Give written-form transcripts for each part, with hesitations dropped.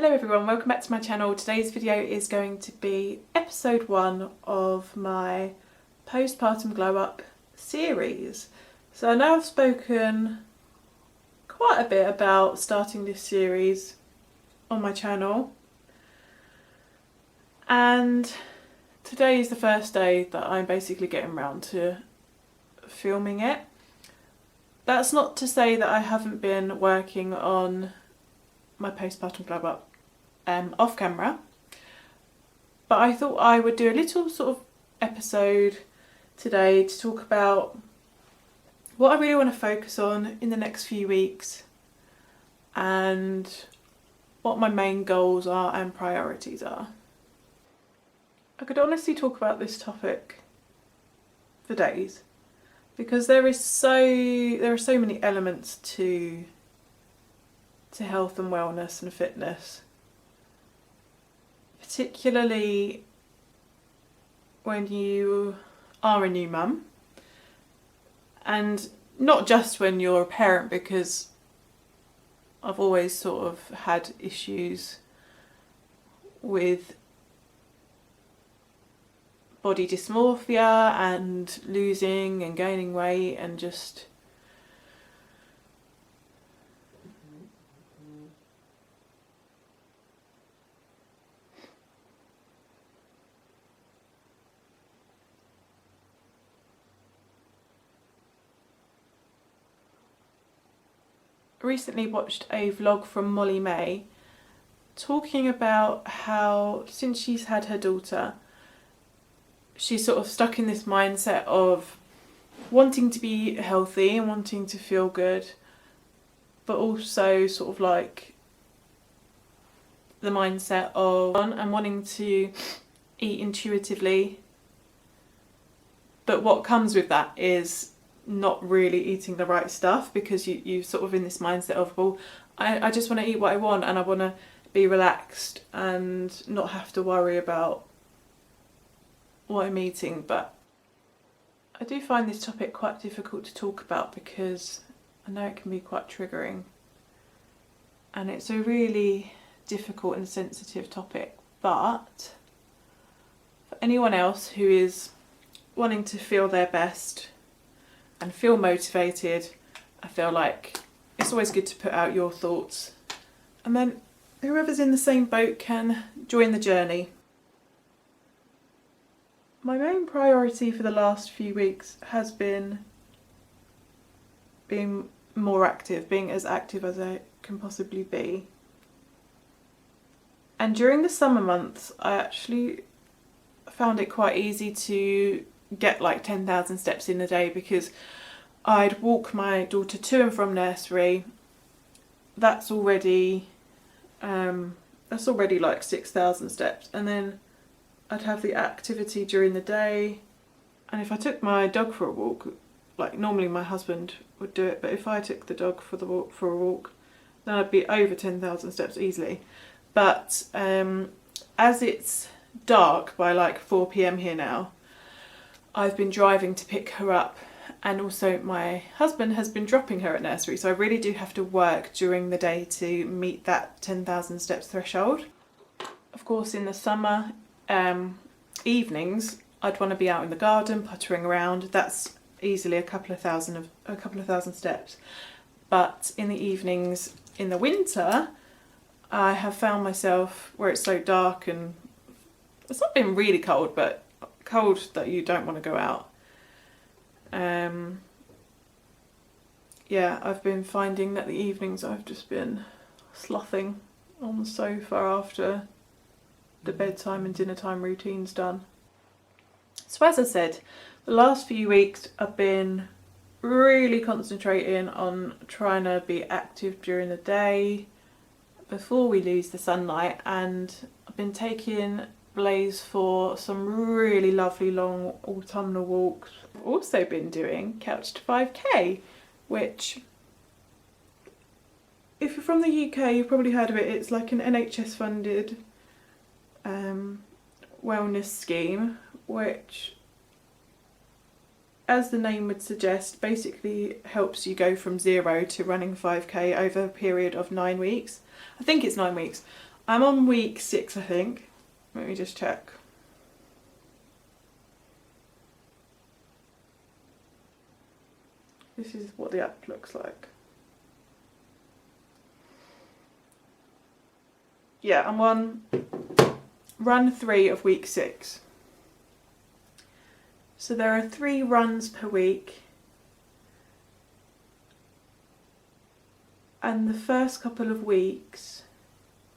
Hello everyone, welcome back to my channel. Today's video is going to be episode 1 of my postpartum glow up series. So I know I've spoken quite a bit about starting this series on my channel, and today is the first day that I'm basically getting around to filming it. That's not to say that I haven't been working on my postpartum glow up off camera, but I thought I would do a little sort of episode today to talk about what I really want to focus on in the next few weeks and what my main goals are and priorities are. I could honestly talk about this topic for days because there are so many elements to health and wellness and fitness, particularly when you are a new mum, and not just when you're a parent, because I've always sort of had issues with body dysmorphia and losing and gaining weight and just recently watched a vlog from Molly May talking about how since she's had her daughter, she's sort of stuck in this mindset of wanting to be healthy and wanting to feel good, but also sort of like the mindset of and wanting to eat intuitively, but what comes with that is not really eating the right stuff, because you sort of in this mindset of, well, I just want to eat what I want and I want to be relaxed and not have to worry about what I'm eating. But I do find this topic quite difficult to talk about because I know it can be quite triggering, and it's a really difficult and sensitive topic. But for anyone else who is wanting to feel their best and feel motivated, I feel like it's always good to put out your thoughts, and then whoever's in the same boat can join the journey. My main priority for the last few weeks has been being more active, being as active as I can possibly be. And during the summer months, I actually found it quite easy to get like 10,000 steps in a day, because I'd walk my daughter to and from nursery. That's already like 6,000 steps, and then I'd have the activity during the day. And if I took my dog for a walk, like normally my husband would do it, but if I took the dog for a walk, then I'd be over 10,000 steps easily. But as it's dark by like 4 p.m. here now, I've been driving to pick her up, and also my husband has been dropping her at nursery, so I really do have to work during the day to meet that 10,000 steps threshold. Of course, in the summer evenings, I'd want to be out in the garden puttering around. That's easily a couple of thousand steps. But in the evenings in the winter, I have found myself, where it's so dark and it's not been really cold, but cold that you don't want to go out. Yeah, I've been finding that the evenings I've just been slothing on the sofa after the bedtime and dinner time routine's done. So as I said, the last few weeks I've been really concentrating on trying to be active during the day before we lose the sunlight, and I've been taking Blaze for some really lovely long autumnal walks. I've also been doing Couch to 5k, which, if you're from the UK, you've probably heard of it. It's like an NHS funded wellness scheme, which, as the name would suggest, basically helps you go from 0 to running 5k over a period of 9 weeks. I think it's 9 weeks. I'm on week 6, I think. Let me just check. This is what the app looks like. Yeah, I'm on run 3 of week 6. So there are 3 runs per week. And the first couple of weeks,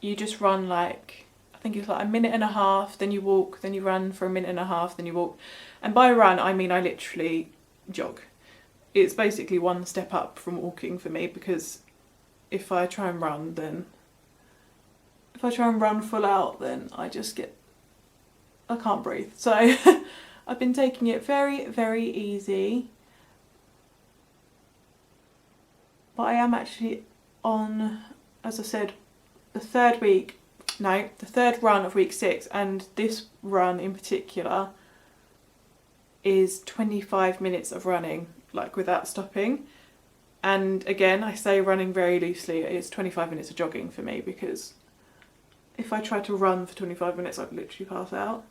you just run like, I think it's like a minute and a half, then you walk, then you run for a minute and a half, then you walk. And by run, I mean I literally jog. It's basically one step up from walking for me, because if I try and run full out, then I can't breathe. So I've been taking it very, very easy. But I am actually on, as I said, the third run of week 6, and this run in particular is 25 minutes of running, like without stopping. And again, I say running very loosely, it's 25 minutes of jogging for me, because if I try to run for 25 minutes, I'd literally pass out.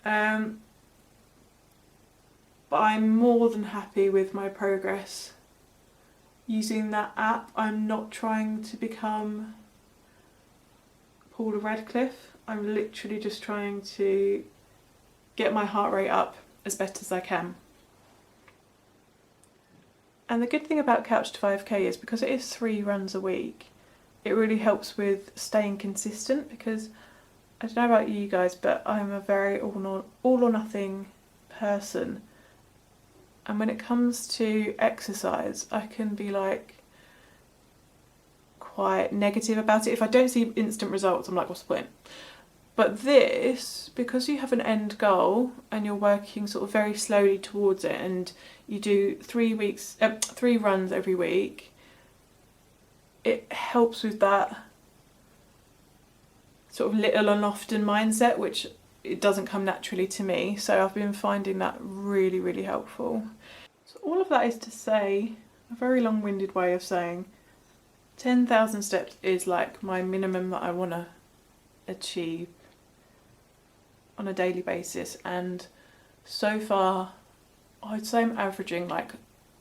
But I'm more than happy with my progress using that app. I'm not trying to become Paula Radcliffe. I'm literally just trying to get my heart rate up as best as I can. And the good thing about Couch to 5K is, because it is 3 runs a week, it really helps with staying consistent, because I don't know about you guys, but I'm a very all or nothing person. And when it comes to exercise, I can be like quite negative about it. If I don't see instant results, I'm like, what's the point? But this, because you have an end goal and you're working sort of very slowly towards it, and you do 3 runs every week, it helps with that sort of little and often mindset, which it doesn't come naturally to me. So I've been finding that really, really helpful. So all of that is to say, a very long-winded way of saying 10,000 steps is like my minimum that I want to achieve on a daily basis, and so far I'd say I'm averaging like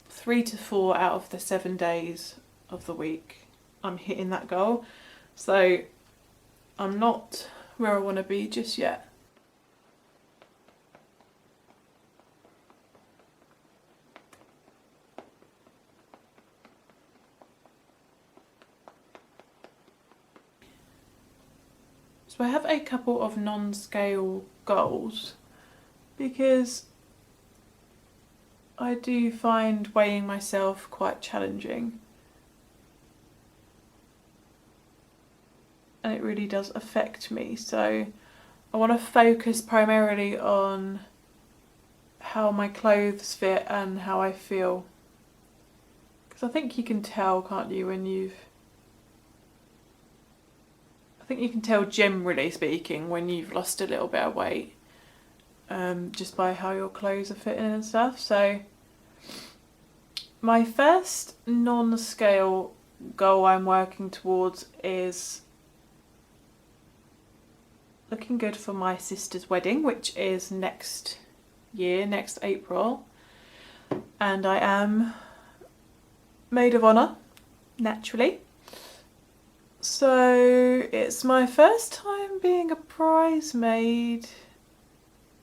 3 to 4 out of the 7 days of the week I'm hitting that goal. So I'm not where I want to be just yet. So I have a couple of non-scale goals, because I do find weighing myself quite challenging, and it really does affect me. So I want to focus primarily on how my clothes fit and how I feel, because I think you can tell, can't you, I think you can tell, generally speaking, when you've lost a little bit of weight, just by how your clothes are fitting and stuff. So my first non-scale goal I'm working towards is looking good for my sister's wedding, which is next April. And I am maid of honour, naturally. So it's my first time being a bridesmaid.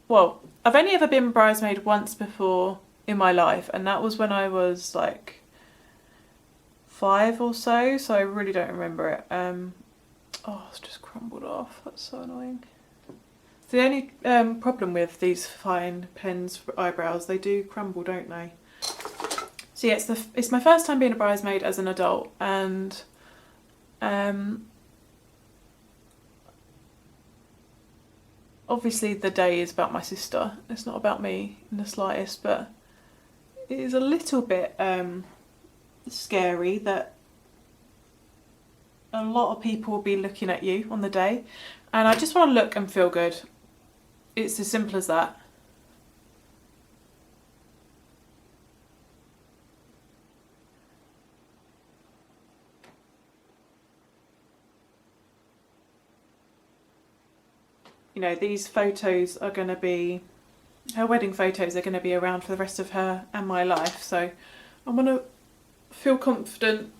Well, I've only ever been bridesmaid once before in my life, and that was when I was like 5 or so, so I really don't remember it. Oh, it's just crumbled off. That's so annoying. The only problem with these fine pens for eyebrows, they do crumble, don't they? So yeah, it's my first time being a bridesmaid as an adult, and obviously the day is about my sister. It's not about me in the slightest, but it is a little bit scary that a lot of people will be looking at you on the day, and I just want to look and feel good. It's as simple as that. you know, these photos are going to be, her wedding photos are going to be around for the rest of her and my life. So I want to feel confident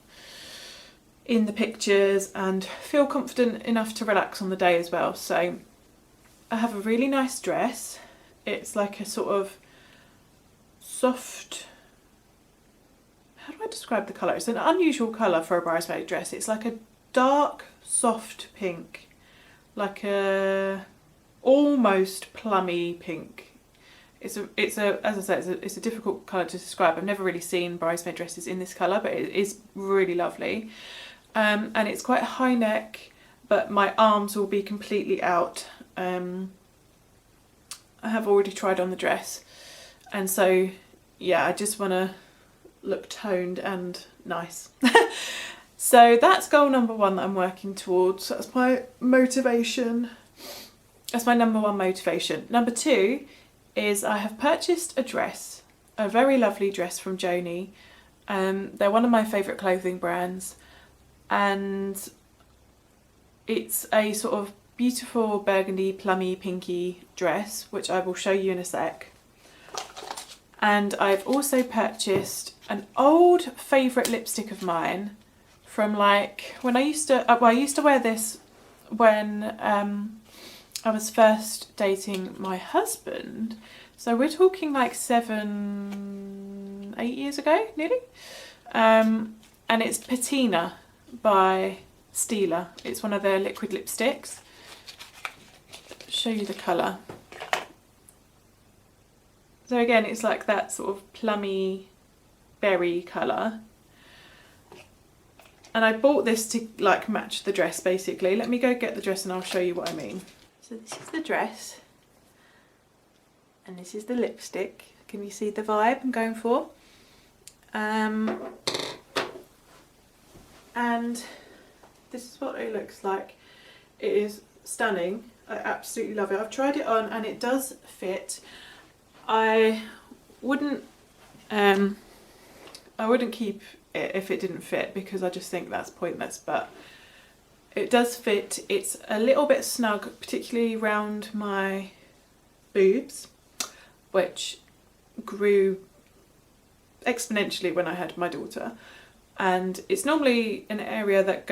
in the pictures and feel confident enough to relax on the day as well. So I have a really nice dress. It's like a sort of soft, how do I describe the colour? It's an unusual colour for a bridesmaid dress. It's like a dark, soft pink, like a almost plummy pink. It's a as I said, it's a difficult colour to describe. I've never really seen bridesmaid dresses in this colour, but it is really lovely. And it's quite high neck, but my arms will be completely out. I have already tried on the dress, and so yeah, I just want to look toned and nice. So that's goal number one that I'm working towards. That's my motivation. That's my number one motivation. Number two is I have purchased a dress, a very lovely dress from Joni. They're one of my favourite clothing brands, and it's a sort of beautiful burgundy, plummy, pinky dress, which I will show you in a sec. And I've also purchased an old favourite lipstick of mine from, like, when I used to, well, I used to wear this when I was first dating my husband. So we're talking like 7, 8 years ago, nearly. And it's Patina by Stila. It's one of their liquid lipsticks. Show you the colour. So again, it's like that sort of plummy berry colour. And I bought this to like match the dress basically. Let me go get the dress and I'll show you what I mean. So this is the dress. And this is the lipstick. Can you see the vibe I'm going for? And this is what it looks like. It is stunning. I absolutely love it. I've tried it on and it does fit. I wouldn't keep it if it didn't fit, because I just think that's pointless, but it does fit. It's a little bit snug, particularly around my boobs, which grew exponentially when I had my daughter, and it's normally an area that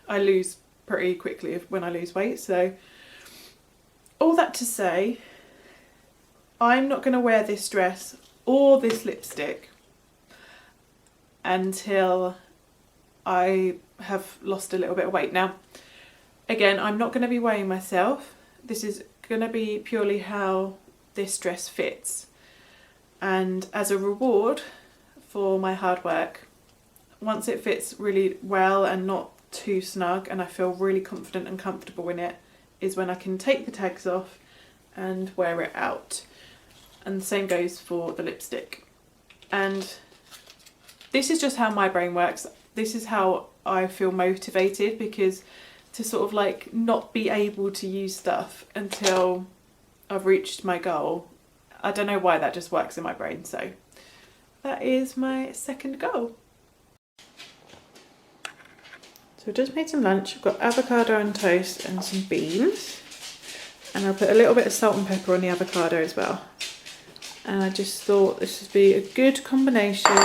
I lose pretty quickly when I lose weight. So all that to say, I'm not going to wear this dress or this lipstick until I have lost a little bit of weight. Now, again, I'm not going to be weighing myself. This is going to be purely how this dress fits. And as a reward for my hard work, once it fits really well and not too snug and I feel really confident and comfortable in it, is when I can take the tags off and wear it out. And the same goes for the lipstick. And this is just how my brain works. This is how I feel motivated, because to sort of like not be able to use stuff until I've reached my goal, I don't know why, that just works in my brain. So that is my second goal. So I've just made some lunch. I've got avocado on toast and some beans. And I'll put a little bit of salt and pepper on the avocado as well. And I just thought this would be a good combination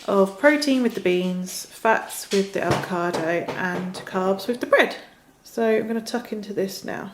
of protein with the beans, fats with the avocado, and carbs with the bread. So I'm going to tuck into this now